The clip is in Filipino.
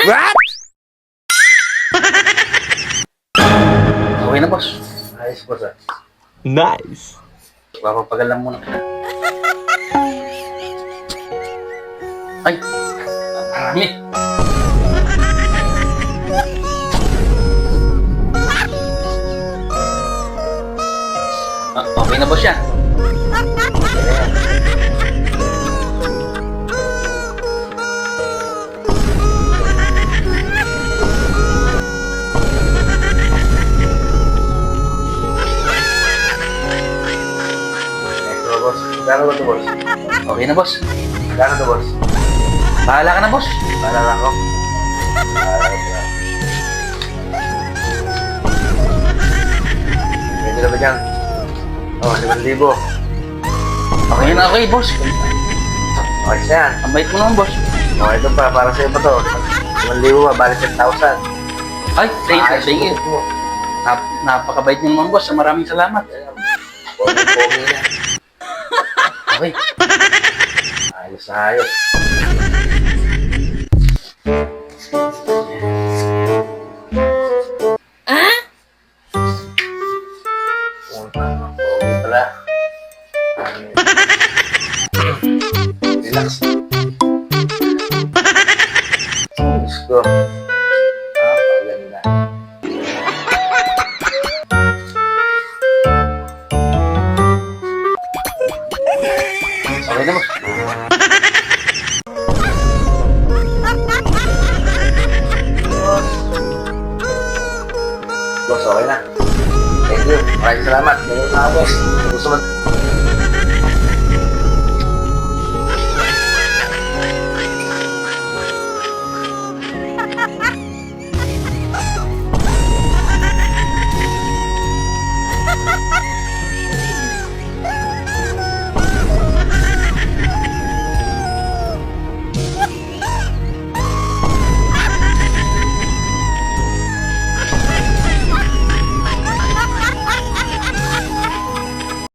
What? Okay na, boss. Ayos, boss, ah. Nice. Papapagal lang muna kita. Ay! Marami! Okay na, boss, yan. Boss, gano'n ba ito, boss? Okay na, boss. Gano'n ito, boss? Bahala ka na, boss. Paalala ko. Pwede na ba dyan? Oh, 5,000. Okay na, okay, boss. Okay siya yan. Ang bait mo naman, boss. Okay, ito pa, para sa'yo pa to. 5,000 ba? Balik 10,000. Ay, thank you. Napakabait niyo naman, boss. Maraming salamat. Pogi na. Okay. Ayos na ayos. Pogi pala. Relax. Diyos ko. Paganda. Okay na, boss. Boss, okay na. Thank you. Maraming salamat. Ganun na, boss. Gusto mo